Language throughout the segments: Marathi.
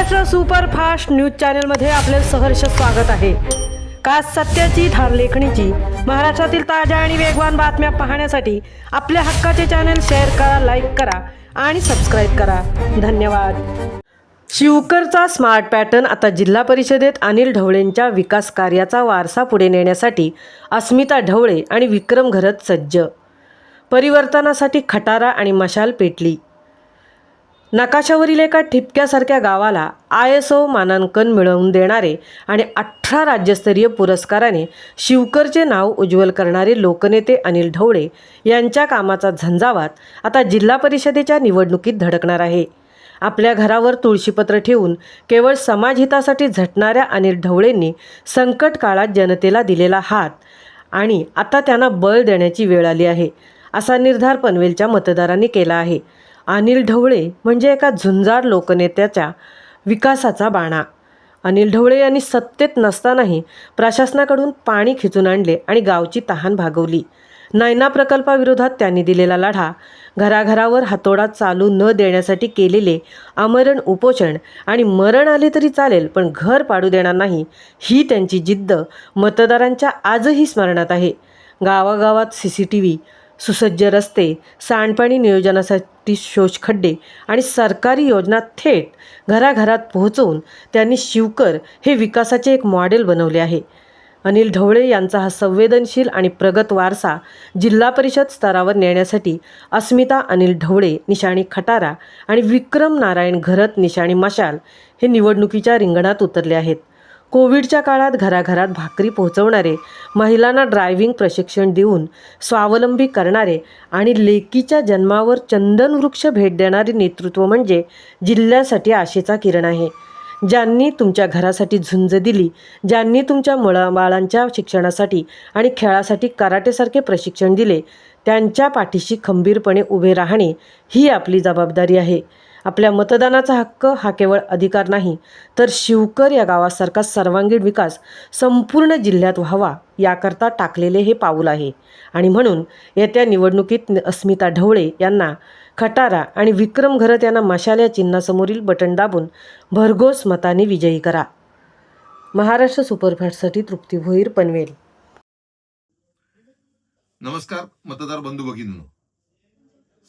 महाराष्ट्र सुपरफास्ट न्यूज चॅनलमध्ये आपले सहर्ष स्वागत आहे। खास सत्याची धार लेखणीची महाराष्ट्रातील ताज्या आणि वेगवान बातम्या पाहण्यासाठी आपल्या हक्काचे चॅनल शेअर करा, लाईक करा आणि सबस्क्राईब करा। धन्यवाद। शिवकरचा स्मार्ट पॅटर्न आता जिल्हा परिषदेत अनिल ढवळेंच्या विकास कार्याचा वारसा पुढे नेण्यासाठी अस्मिता ढवळे आणि विक्रम घरत सज्ज। परिवर्तनासाठी खटारा आणि मशाल पेटली। नकाशावरील एका ठिपक्यासारख्या गावाला ISO मानांकन मिळवून देणारे आणि 18 राज्यस्तरीय पुरस्काराने शिवकरचे नाव उज्ज्वल करणारे लोकनेते अनिल ढवळे यांच्या कामाचा झंझावात आता जिल्हा परिषदेच्या निवडणुकीत धडकणार आहे। आपल्या घरावर तुळशीपत्र ठेवून केवळ समाजहितासाठी झटणाऱ्या अनिल ढवळेंनी संकट काळात जनतेला दिलेला हात आणि आता त्यांना बळ देण्याची वेळ आली आहे, असा निर्धार पनवेलच्या मतदारांनी केला आहे। अनिल ढवळे म्हणजे एका झुंजार लोकनेत्याच्या विकासाचा बाणा। अनिल ढवळे यांनी सत्तेत नसतानाही प्रशासनाकडून पाणी खिचून आणले आणि गावची तहान भागवली। नैना प्रकल्पाविरोधात त्यांनी दिलेला लढा, घराघरावर हातोडा चालू न देण्यासाठी केलेले आमरण उपोषण आणि मरण आले तरी चालेल पण घर पाडू देणार नाही, ही त्यांची जिद्द मतदारांच्या आजही स्मरणात आहे। गावागावात CCTV, सुसज्ज रस्ते, सांडपाणी नियोजनासाठी शोषखड्डे आणि सरकारी योजना थेट घराघरात पोहोचवून त्यांनी शिवकर हे विकासाचे एक मॉडेल बनवले आहे। अनिल ढवळे यांचा हा संवेदनशील आणि प्रगत वारसा जिल्हा परिषद स्तरावर नेण्यासाठी अस्मिता अनिल ढवळे निशाणी खटारा आणि विक्रम नारायण घरत निशाणी मशाल हे निवडणुकीच्या रिंगणात उतरले आहेत। कोविडच्या काळात घराघरात भाकरी पोहोचवणारे, महिलांना ड्रायव्हिंग प्रशिक्षण देऊन स्वावलंबी करणारे आणि लेकीच्या जन्मावर चंदन वृक्ष भेट देणारे नेतृत्व म्हणजे जिल्ह्यासाठी आशेचा किरण आहे। ज्यांनी तुमच्या घरासाठी झुंज दिली, ज्यांनी तुमच्या मुलाबाळांच्या शिक्षणासाठी आणि खेळासाठी कराटेसारखे प्रशिक्षण दिले, त्यांच्या पाठीशी खंबीरपणे उभे राहणे ही आपली जबाबदारी आहे। आपल्या मतदानाचा हक्क हा केवळ अधिकार नाही, तर शिवकर या गावासारखा सर्वांगीण विकास संपूर्ण जिल्ह्यात व्हावा याकरता टाकलेले हे पाऊल आहे। आणि म्हणून येत्या निवडणुकीत अस्मिता ढवळे यांना खटारा आणि विक्रम घरत यांना मशाल या चिन्हासमोरील बटन दाबून भरघोस मताने विजयी करा। महाराष्ट्र सुपरफास्टसाठी तृप्ती भोईर, पनवेल। नमस्कार मतदार बंधू भगिनींनो,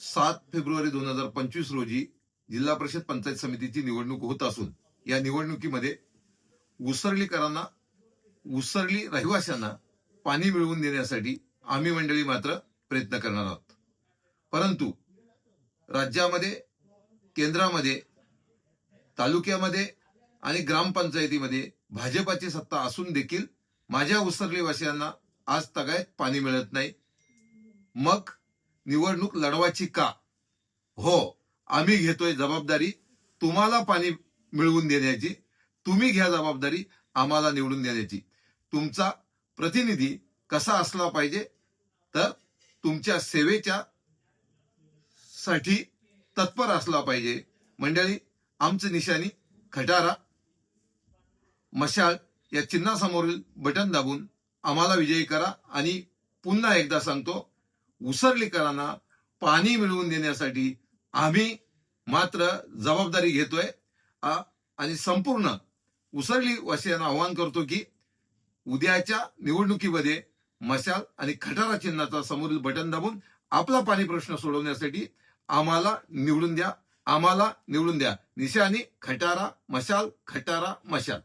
7 फेब्रुवारी 2025 रोजी जिल्हा परिषद पंचायत समितीची निवडणूक होत असून या निवडणुकीमध्ये उसरली रहिवाशांना पाणी मिळवून देण्यासाठी आम्ही मंडळी मात्र प्रयत्न करणार आहोत। परंतु राज्यामध्ये, केंद्रामध्ये, तालुक्यामध्ये आणि ग्रामपंचायतीमध्ये भाजपाची सत्ता असून देखील माझ्या उसरली वासियांना आज तगायत पाणी मिळत नाही। मग निवडणूक लढवायची का? हो, आम्ही घेतोय जबाबदारी तुम्हाला पाणी मिळवून देण्याची, तुम्ही घ्या जबाबदारी आम्हाला निवडून देण्याची। तुमचा प्रतिनिधी कसा असला पाहिजे तर तुमच्या सेवेच्या साठी तत्पर असला पाहिजे। मंडळी, आमचं निशाणी खटारा मशाल या चिन्हासमोरील बटन दाबून आम्हाला विजयी करा। आणि पुन्हा एकदा सांगतो, उसरलीकरांना पाणी मिळवून देण्यासाठी आम्ही मात्र जबाबदारी घेतोय आणि संपूर्ण उसरली वासियांना आवाहन करतो की उद्याच्या निवडणुकीमध्ये मशाल आणि खटारा चिन्हाचा समोरील बटन दाबून आपला पाणी प्रश्न सोडवण्यासाठी आम्हाला निवडून द्या, आम्हाला निवडून द्या। निशाणी खटारा मशाल, खटारा मशाल।